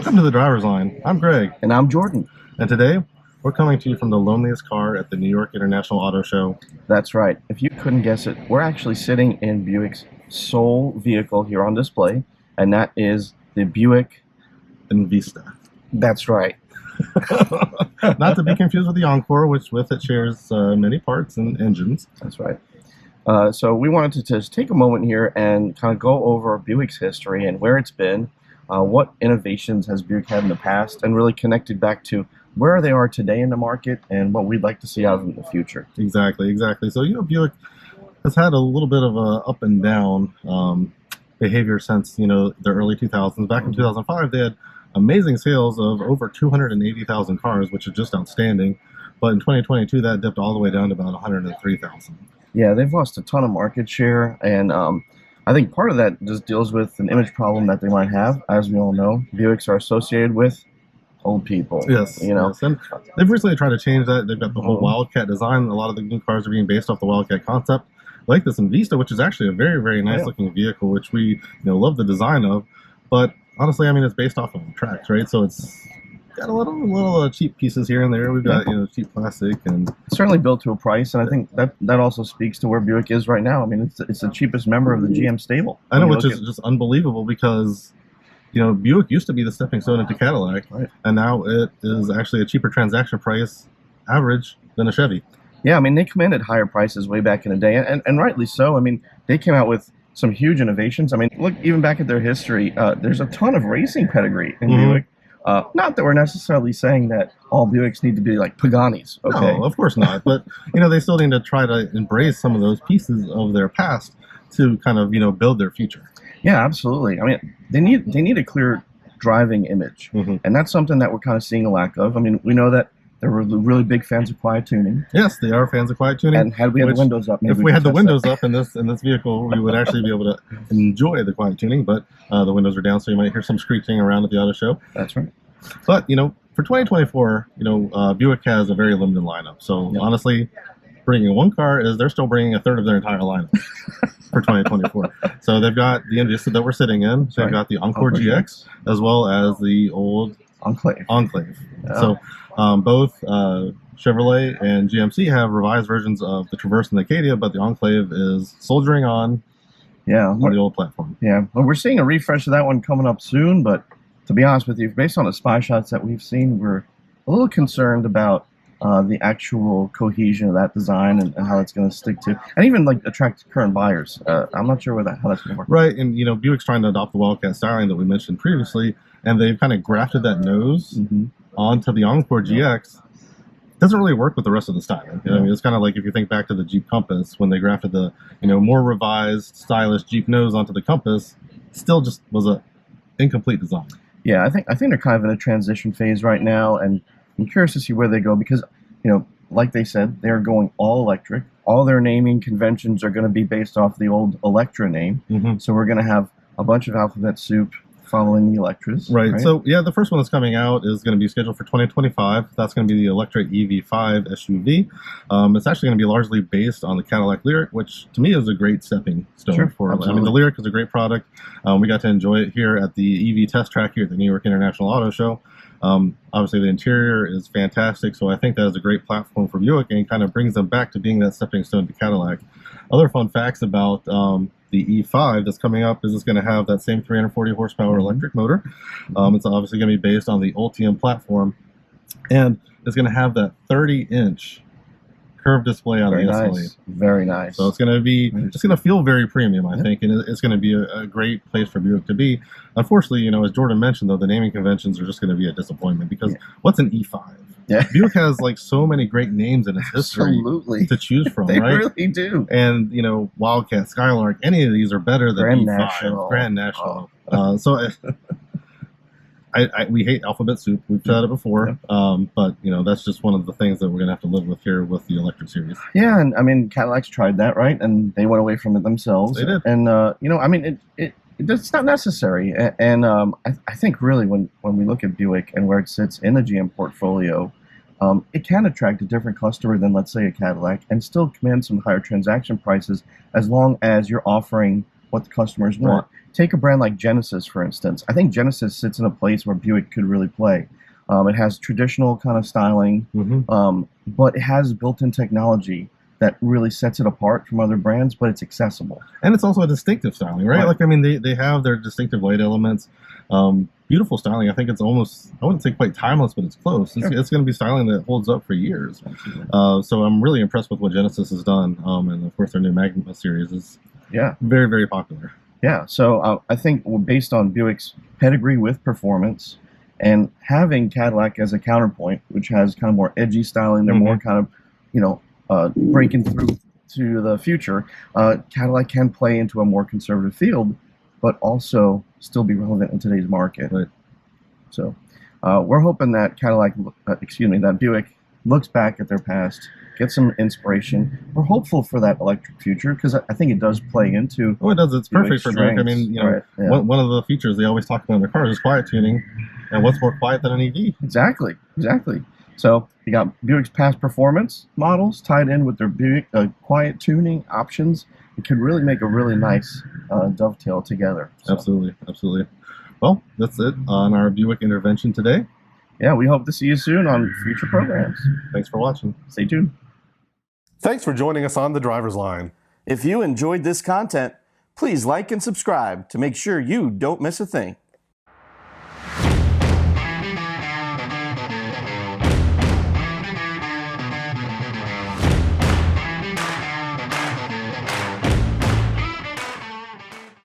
Welcome to the driver's line. I'm Greg. And I'm Jordan. And today, we're coming to you from the loneliest car at the New York International Auto Show. That's right. If you couldn't guess it, we're actually sitting in Buick's sole vehicle here on display, and that is the Buick Vista. That's right. Not to be confused with the Encore, which with it shares many parts and engines. That's right. So we wanted to just take a moment here and kind of go over Buick's history and where it's been, what innovations has Buick had in the past, and really connected back to where they are today in the market and what we'd like to see out of them in the future. Exactly. So, Buick has had a little bit of a up and down behavior since, the early 2000s. Back in 2005, they had amazing sales of over 280,000 cars, which is just outstanding. But in 2022, that dipped all the way down to about 103,000. Yeah, they've lost a ton of market share, and I think part of that just deals with an image problem that they might have. As we all know, Buicks are associated with old people. Yes. And they've recently tried to change that. They've got the whole Wildcat design. A lot of the new cars are being based off the Wildcat Concept. Like this Vista, which is actually a very, very nice looking vehicle, which we love the design of. But honestly, it's based off of tracks, right? So it's got a little cheap pieces here and there. We've got cheap plastic, and it's certainly built to a price, and I think that also speaks to where Buick is right now. It's the cheapest member of the GM stable. I know, which is just unbelievable because Buick used to be the stepping stone into Cadillac, right, and now it is actually a cheaper transaction price average than a Chevy. Yeah, they commanded higher prices way back in the day, and rightly so. They came out with some huge innovations. Look, even back at their history, there's a ton of racing pedigree in Buick. Not that we're necessarily saying that all Buicks need to be like Paganis. Okay, no, of course not. But they still need to try to embrace some of those pieces of their past to kind of build their future. Yeah, absolutely. They need a clear driving image, and that's something that we're kind of seeing a lack of. We know that they're really big fans of quiet tuning. Yes, they are fans of quiet tuning. And had we had the windows up, if we had the windows up in this vehicle, we would actually be able to enjoy the quiet tuning. But the windows are down, so you might hear some screeching around at the auto show. That's right. But for 2024, Buick has a very limited lineup. So honestly, bringing one car they're still bringing a third of their entire lineup for 2024. So they've got the Vista that we're sitting in. They've got the Encore GX as well as the old Enclave. Yeah. So both Chevrolet and GMC have revised versions of the Traverse and the Acadia, but the Enclave is soldiering on the old platform. Yeah, well, we're seeing a refresh of that one coming up soon, but to be honest with you, based on the spy shots that we've seen, we're a little concerned about the actual cohesion of that design and how it's going to stick to, and even attract current buyers. I'm not sure how that's going to work. Right, and Buick's trying to adopt the Wildcat Styling that we mentioned previously, and they've kind of grafted that nose onto the Encore GX. Doesn't really work with the rest of the styling. It's kind of like if you think back to the Jeep Compass when they grafted the more revised, stylish Jeep nose onto the Compass, still just was a incomplete design. Yeah, I think they're kind of in a transition phase right now, and I'm curious to see where they go because, like they said, they're going all electric. All their naming conventions are going to be based off the old Electra name. So we're going to have a bunch of alphabet soup following the Electras. Right. So, the first one that's coming out is going to be scheduled for 2025. That's going to be the Electra E5 SUV. It's actually going to be largely based on the Cadillac Lyriq, which to me is a great stepping stone for it. The Lyriq is a great product. We got to enjoy it here at the EV test track here at the New York International Auto Show. Obviously, the interior is fantastic, so I think that is a great platform for Buick and kind of brings them back to being that stepping stone to Cadillac. Other fun facts about the E5 that's coming up is it's going to have that same 340 horsepower electric motor. It's obviously going to be based on the Ultium platform, and it's going to have that 30-inch curved display on the SLE. Very nice. So it's going to feel very premium, I think, and it's going to be a great place for Buick to be. Unfortunately, as Jordan mentioned, though, the naming conventions are just going to be a disappointment because what's an E5? Yeah. Buick has so many great names in its history to choose from, they right? They really do. And Wildcat, Skylark, any of these are better than Grand E5, National. Grand National. So we hate alphabet soup. We've said it before, but that's just one of the things that we're gonna have to live with here with the Electric series. Yeah, and Cadillac's tried that, right? And they went away from it themselves. They did. And it's not necessary. And I think really when we look at Buick and where it sits in the GM portfolio, it can attract a different customer than, let's say, a Cadillac and still command some higher transaction prices as long as you're offering what the customers want. Take a brand like Genesis, for instance. I think Genesis sits in a place where Buick could really play. It has traditional kind of styling, but it has built-in technology that really sets it apart from other brands, but it's accessible. And it's also a distinctive styling, right? Like, I mean, they have their distinctive light elements. Beautiful styling. I think it's almost, I wouldn't say quite timeless, but it's close. It's going to be styling that holds up for years. So I'm really impressed with what Genesis has done. And of course, their new Magma series is very, very popular. Yeah, so I think based on Buick's pedigree with performance and having Cadillac as a counterpoint, which has kind of more edgy styling, they're more kind of, you know, breaking through to the future, Cadillac can play into a more conservative field, but also still be relevant in today's market. So we're hoping that that Buick looks back at their past, gets some inspiration. We're hopeful for that electric future because I think it does play into. Oh, it does. It's perfect for Buick. I mean, you know, one of the features they always talk about in their cars is quiet tuning, and what's more quiet than an EV? Exactly. So you got Buick's past performance models tied in with their Buick quiet tuning options. It could really make a really nice dovetail together. So. Absolutely. Well, that's it on our Buick intervention today. Yeah, we hope to see you soon on future programs. Thanks for watching. Stay tuned. Thanks for joining us on The Driver's Line. If you enjoyed this content, please like and subscribe to make sure you don't miss a thing.